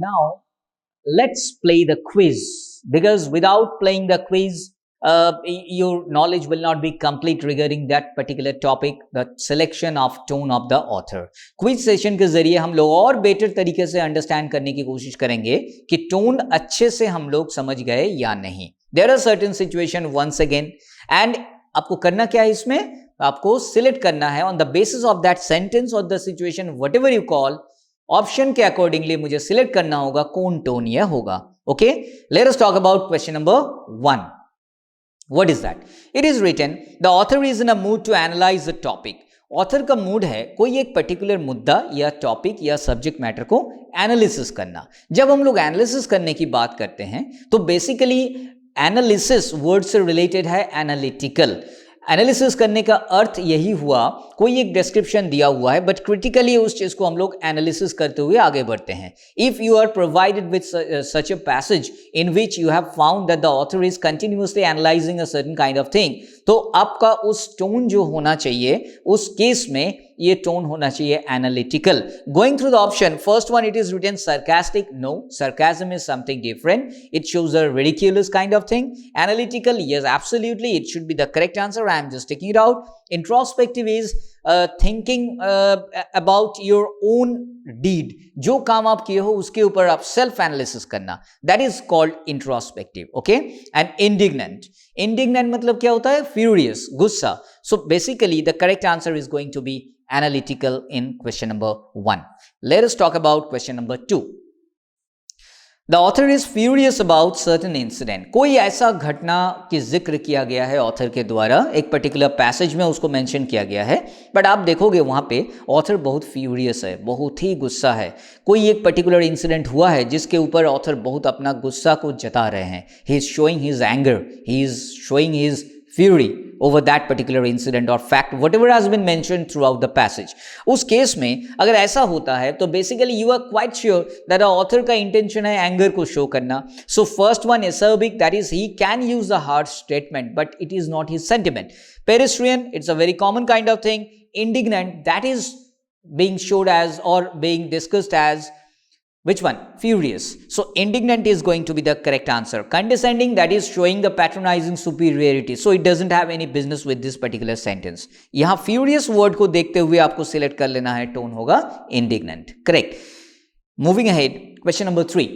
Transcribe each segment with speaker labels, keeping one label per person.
Speaker 1: now let's play the quiz, because without playing the quiz your knowledge will not be complete regarding that particular topic, the selection of tone of the author. Quiz session के जरिए हम लोग और better तरीके से understand करने की कोशिश करेंगे कि टोन अच्छे से हम लोग समझ गए या नहीं. There are certain situation once again, and आपको करना क्या है, इसमें आपको सिलेक्ट करना है on the basis of that sentence और the situation whatever you call, option के अकॉर्डिंगली मुझे सिलेक्ट करना होगा कौन टोन यह होगा. Okay, let us talk about question number 1. What is that? It is written, the author is in a mood to analyze the topic. Author का mood है कोई एक पर्टिकुलर मुद्दा या टॉपिक या सब्जेक्ट मैटर को एनालिसिस करना. जब हम लोग एनालिसिस करने की बात करते हैं तो बेसिकली एनालिसिस वर्ड से रिलेटेड है एनालिटिकल. एनालिसिस करने का अर्थ यही हुआ, कोई एक डिस्क्रिप्शन दिया हुआ है बट क्रिटिकली उस चीज को हम लोग एनालिसिस करते हुए आगे बढ़ते हैं. If you are provided with such a passage in which you have found that the author is continuously analysing a certain kind of thing, तो आपका उस टोन जो होना चाहिए उस केस में ये टोन होना चाहिए analytical. Going through the option, first one, it is written sarcastic. No, sarcasm is something different. It shows a ridiculous kind of thing. Analytical, yes, absolutely, it should be the correct answer. I am just taking it out. Introspective is thinking about your own deed. जो काम आप किए हो उसके ऊपर आप self analysis करना, that is called introspective. Okay, and indignant मतलब क्या होता है, furious, गुस्सा. So basically the correct answer is going to be analytical in question number 1. Let us talk about question number 2. The author is furious about certain incident. कोई ऐसा घटना की जिक्र किया गया है ऑथर के द्वारा, एक पर्टिकुलर पैसेज में उसको मेंशन किया गया है, बट आप देखोगे वहां पे ऑथर बहुत फ्यूरियस है, बहुत ही गुस्सा है. कोई एक पर्टिकुलर इंसिडेंट हुआ है जिसके ऊपर ऑथर बहुत अपना गुस्सा को जता रहे हैं. He is showing his anger, he is showing his fury over that particular incident or fact, whatever has been mentioned throughout the passage. उस केस में अगर ऐसा होता है तो basically you are quite sure that the author का intention है anger को show करना. So first one is acerbic, that is he can use the harsh statement but it is not his sentiment. Pedestrian, it's a very common kind of thing. Indignant, that is being showed as or being discussed as which one? Furious. So indignant is going to be the correct answer. Condescending, that is showing the patronizing superiority. So it doesn't have any business with this particular sentence. यहाँ furious word को देखते हुए आपको select कर लेना है, tone होगा indignant. Correct. Moving ahead, question number 3.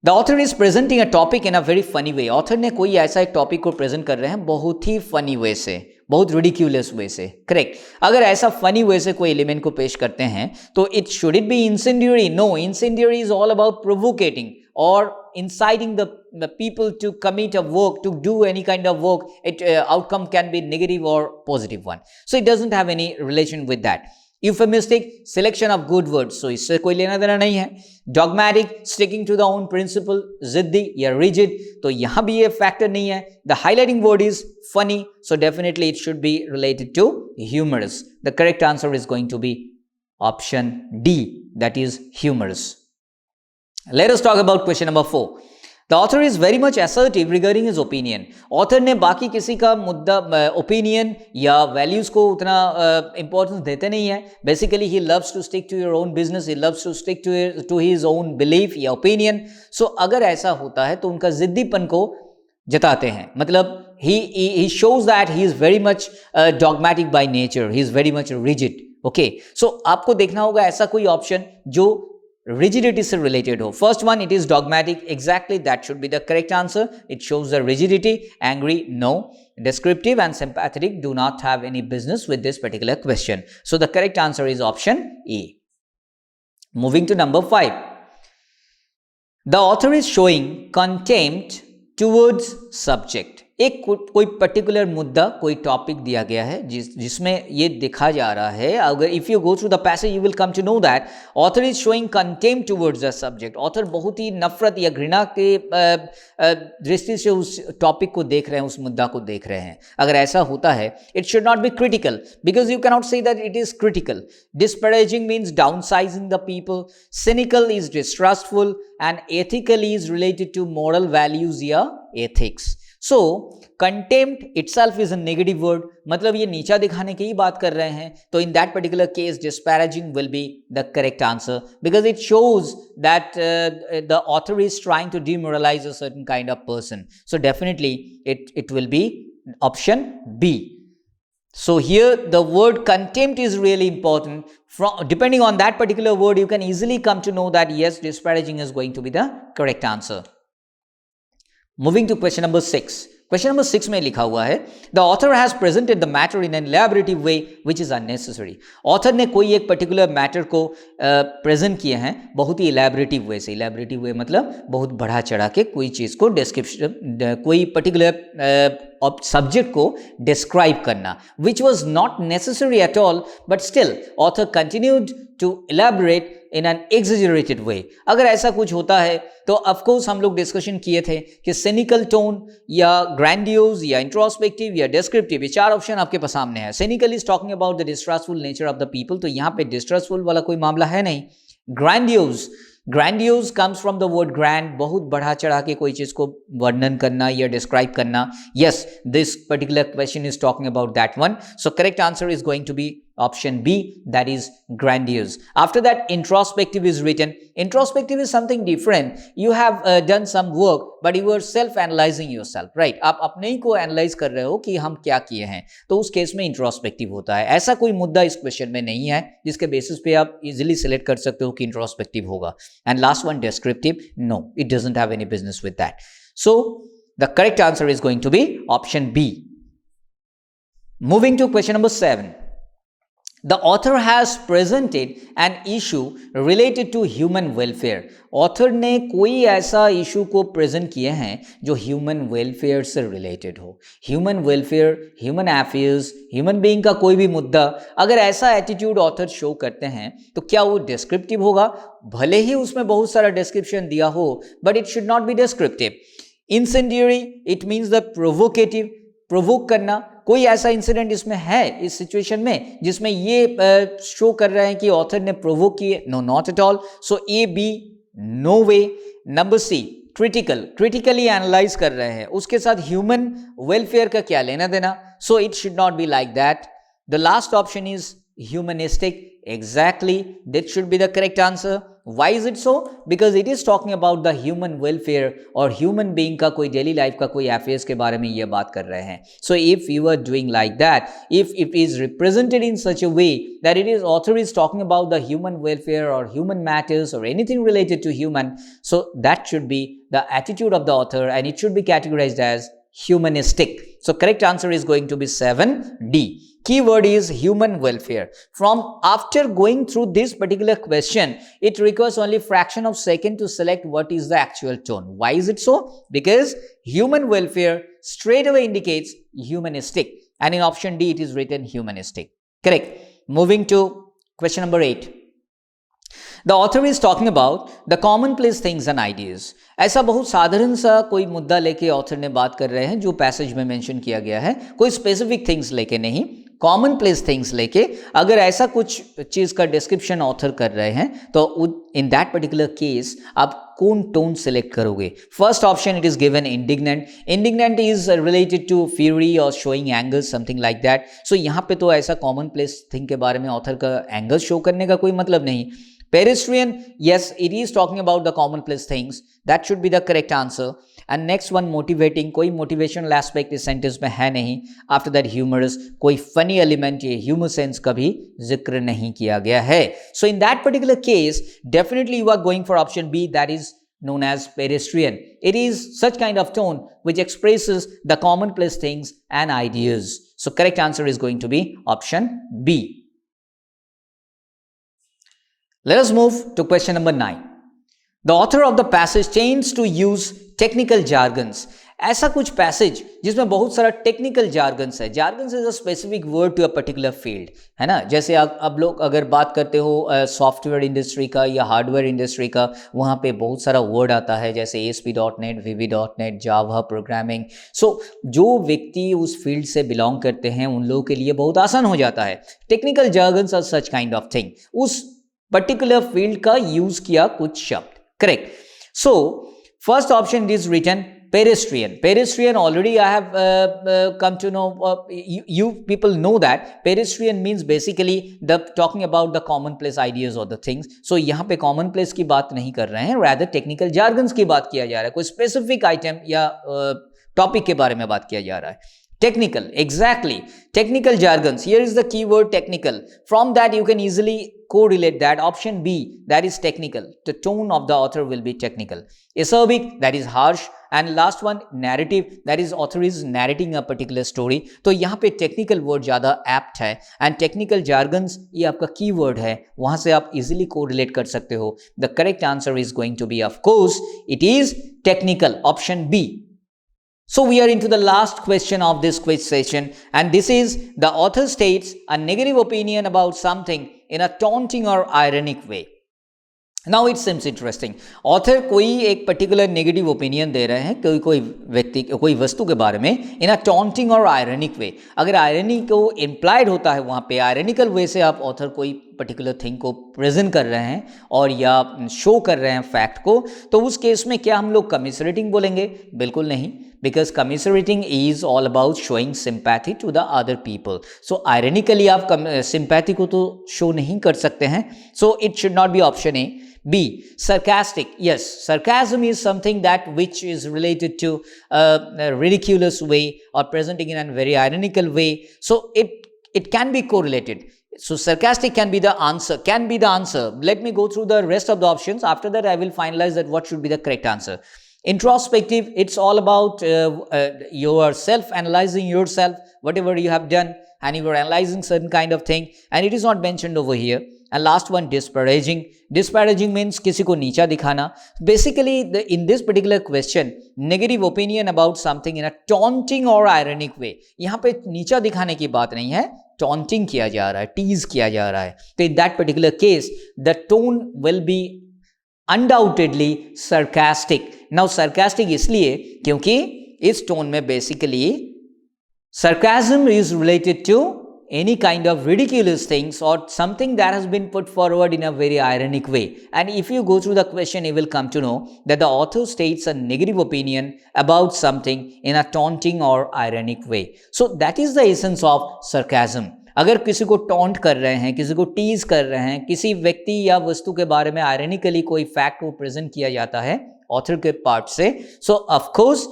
Speaker 1: The author is presenting a topic in a very funny way. Author ने कोई ऐसा एक टॉपिक को प्रेजेंट कर रहे हैं बहुत ही फनी वे से, बहुत रिडिक्यूलस वे से. करेक्ट. अगर ऐसा फनी वे से कोई एलिमेंट को पेश करते हैं तो it should it be incendiary? No, incendiary is all about provocating और inciting the people to commit a work, to do any kind of work. It outcome can be negative or positive one. So it doesn't have any relation with that. Euphemistic, selection of good words, so इससे कोई लेना देना नहीं है. Dogmatic, sticking to the own principle, जिद्दी या rigid, तो यहाँ भी ये factor नहीं है. The highlighting word is funny, so definitely it should be related to humorous. The correct answer is going to be option D, that is humorous. Let us talk about question number 4. The author is very much assertive regarding his opinion. Author ने बाकी किसी का मुद्दा opinion या values को उतना importance देते नहीं है. Basically he loves to stick to your own business, he loves to stick to his own belief या ओपिनियन. सो अगर ऐसा होता है तो उनका जिद्दीपन को जताते हैं, मतलब he shows that he is very much dogmatic by nature, he is very much rigid. Okay, so आपको देखना होगा ऐसा कोई ऑप्शन जो rigidity से related हो. First one, it is dogmatic. Exactly, that should be the correct answer. It shows the rigidity. Angry, no. Descriptive and sympathetic do not have any business with this particular question. So the correct answer is option E. Moving to number 5. The author is showing contempt towards subject. एक कोई particular मुद्दा, कोई topic दिया गया है जिसमें ये दिखा जा रहा है. अगर if you go through the passage you will come to know that author is showing contempt towards the subject. Author बहुत ही नफरत या घृणा के दृष्टि से उस टॉपिक को देख रहे हैं, उस मुद्दा को देख रहे हैं. अगर ऐसा होता है it should not be critical, because you can not say that it is critical. Disparaging means downsizing the people. Cynical is distrustful, and ethical is related to moral values या ethics. So contempt itself is a negative word, मतलब ये नीचा दिखाने की ही बात कर रहे हैं, तो in that particular case disparaging will be the correct answer because it shows that the author is trying to demoralize a certain kind of person. So definitely it will be option B. So here the word contempt is really important. Depending on that particular word, you can easily come to know that yes, disparaging is going to be the correct answer. Moving to question number 6. Question number 6 में लिखा हुआ है The author has presented the matter in an elaborative way which is unnecessary. Author ने कोई एक particular matter को present किए हैं बहुत ही elaborative way से. Elaborative way मतलब बहुत बढ़ा चढ़ा के कोई चीज़ को description, कोई particular subject को describe करना, which was not necessary at all, but still author continued to elaborate in an exaggerated way. अगर ऐसा कुछ होता है तो of course हम लोग डिस्कशन किए थे कि cynical tone या grandiose या introspective या descriptive, ये चार ऑप्शन आपके पास सामने है. Cynical is talking about the distrustful nature of the people, तो यहाँ पे distrustful वाला कोई मामला है नहीं. Grandiose comes from the word grand, बहुत बढ़ा चढ़ा के कोई चीज़ को वर्णन करना या describe करना. Yes, this particular question is talking about that one. So correct answer is going to be option B, that is grandiose. After that, introspective is written. Introspective is something different. You have done some work, but you were self-analyzing yourself, right? आप अपने ही को analyse कर रहे हो कि हम क्या किए हैं, तो उस केस में इंट्रोस्पेक्टिव होता है. ऐसा कोई मुद्दा इस क्वेश्चन में नहीं है जिसके बेसिस पे आप इजीली सिलेक्ट कर सकते हो कि इंट्रोस्पेक्टिव होगा. And last one, descriptive, no, it doesn't have any business with that. So the correct answer is going to be option B. Moving to question number 7. The author has presented an issue related to human welfare. Author ने कोई ऐसा issue को present किए हैं जो human welfare से related हो. Human welfare, human affairs, human being का कोई भी मुद्दा, अगर ऐसा एटीट्यूड ऑथर शो करते हैं तो क्या वो डिस्क्रिप्टिव होगा? भले ही उसमें बहुत सारा डिस्क्रिप्शन दिया हो, but it should not B descriptive. Incendiary, it means the provocative, provoke करना. कोई ऐसा इंसिडेंट इसमें है इस सिचुएशन में जिसमें ये शो कर रहे हैं कि ऑथर ने प्रोवोक किए? No, not at all. So A, B, no way. Number C, critically analyse कर रहे हैं, उसके साथ ह्यूमन वेलफेयर का क्या लेना देना? So it should not be like that. The last option is humanistic. Exactly, that should be the correct answer. Why is it so? Because it is talking about the human welfare और human being का कोई daily life का कोई affairs के बारे में ये बात कर रहे हैं. So if you are doing like that, if it is represented in such a way that it is author is talking about the human welfare or human matters or anything related to human, so that should be the attitude of the author and it should be categorized as humanistic. So correct answer is going to be 7D. Keyword is human welfare. From after going through this particular question, it requires only fraction of second to select what is the actual tone. Why is it so? Because human welfare straight away indicates humanistic, and in option D it is written humanistic. Correct. Moving to question number 8. The author is talking about the commonplace things and ideas. ऐसा बहुत साधारण सा कोई मुद्दा लेके author ने बात कर रहे हैं जो पैसेज में मेंशन किया गया है. कोई स्पेसिफिक थिंग्स लेके नहीं, कॉमन प्लेस थिंग्स लेके अगर ऐसा कुछ चीज़ का डिस्क्रिप्शन ऑथर कर रहे हैं तो इन दैट पर्टिकुलर केस आप कौन टोन सेलेक्ट करोगे? First option it is given indignant. Indignant is related to fury और showing anger, something like that. So यहाँ पे तो ऐसा कॉमन प्लेस थिंग के बारे में ऑथर का एंगर शो करने का कोई मतलब नहीं. Pedestrian, yes, it is talking about the commonplace things. That should be the correct answer. And next one, motivating. कोई motivational aspect इस sentence में है नहीं. After that, humorous. कोई funny element ये humor sense का भी जिक्र नहीं किया गया है. So in that particular case, definitely you are going for option B, that is known as pedestrian. It is such kind of tone which expresses the commonplace things and ideas. So correct answer is going to be option B. Let us move to question number 9. The author of the passage tends to use technical jargons. ऐसा कुछ passage जिसमें बहुत सारा technical jargons है. Jargons is a specific word to a particular field, है ना. जैसे अब लोग अगर बात करते हो सॉफ्टवेयर इंडस्ट्री का या हार्डवेयर इंडस्ट्री का, वहाँ पे बहुत सारा वर्ड आता है जैसे ASP.NET, VB.NET, जावा प्रोग्रामिंग. सो जो व्यक्ति उस फील्ड से बिलोंग करते हैं उन लोगों के लिए बहुत आसान हो जाता है. Technical jargons are such kind of thing, उस पर्टिकुलर फील्ड का यूज किया कुछ शब्द. Correct. So first option is written Pedestrian already I have come to know, you people know that pedestrian means basically the talking about the commonplace ideas or the things. So यहाँ पे commonplace की बात नहीं कर रहे हैं, rather technical jargons की बात किया जा रहा है, कोई specific item या topic के बारे में बात किया जा रहा है. Technical, exactly. Technical jargons. Here is the keyword technical. From that you can easily correlate that. Option B, that is technical. The tone of the author will be technical. Acerbic, that is harsh. And last one, narrative, that is author is narrating a particular story. तो यहाँ पे technical word ज़्यादा apt है. And technical jargons ये आपका keyword है. वहाँ से आप easily correlate कर सकते हो. The correct answer is going to be, of course, it is technical. Option B. So we are into the last question of this quiz session, and this is the author states a negative opinion about something in a taunting or ironic way. Now it seems interesting. Author कोई एक particular negative opinion दे रहे हैं कोई व्यक्ति कोई वस्तु के बारे में in a taunting or ironic way. अगर irony को implied होता है वहाँ पे ironical way से आप author कोई particular thing को present कर रहे हैं और या show कर रहे हैं fact को, तो उस केस में क्या हम लोग commiserating बोलेंगे? बिल्कुल नहीं, because commiserating is all about showing sympathy to the other people. So ironically आप sympathy को तो show नहीं कर सकते हैं. So it should not be option A. B, sarcastic. Yes, sarcasm is something that which is related to a ridiculous way or presenting in a very ironical way. So it can be correlated. So sarcastic can be the answer. Let me go through the rest of the options. After that, I will finalize that what should be the correct answer. Introspective, it's all about your self-analyzing yourself, whatever you have done, and you are analyzing certain kind of thing, and it is not mentioned over here. And last one, disparaging. Disparaging means किसी को नीचा दिखाना. Basically, in this particular question, negative opinion about something in a taunting or ironic way. यहाँ पे नीचा दिखाने की बात नहीं है, taunting किया जा रहा है, tease किया जा रहा है. तो in that particular case, the tone will be undoubtedly sarcastic. Now sarcastic इसलिए क्योंकि इस tone में basically sarcasm is related to any kind of ridiculous things or something that has been put forward in a very ironic way. And if you go through the question, you will come to know that the author states a negative opinion about something in a taunting or ironic way. So that is the essence of sarcasm. अगर किसी को taunt कर रहे हैं, किसी को tease कर रहे हैं, किसी व्यक्ति या वस्तु के बारे में आयरनिकली कोई फैक्ट को प्रेजेंट किया जाता है ऑथर के पार्ट से, सो of course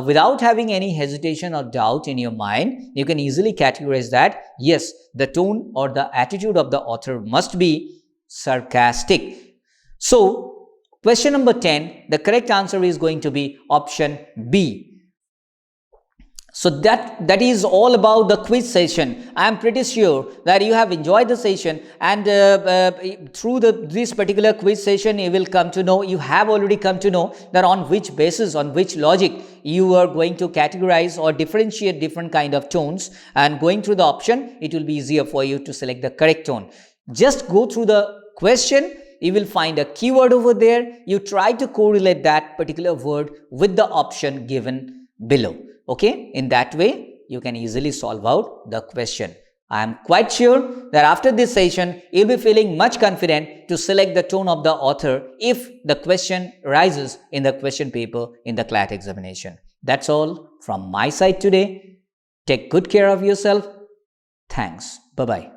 Speaker 1: without having any hesitation or doubt in your mind, you can easily categorize that yes, the tone or the attitude of the author must be sarcastic. So question number 10, the correct answer is going to be option B. So that is all about the quiz session. I am pretty sure that you have enjoyed the session, and through this particular quiz session you will come to know, you have already come to know that on which basis, on which logic you are going to categorize or differentiate different kind of tones, and going through the option it will be easier for you to select the correct tone. Just go through the question, you will find a keyword over there, you try to correlate that particular word with the option given below. Okay, in that way you can easily solve out the question. I am quite sure that after this session you'll be feeling much confident to select the tone of the author if the question rises in the question paper in the CLAT examination. That's all from my side today. Take good care of yourself. Thanks. Bye-bye.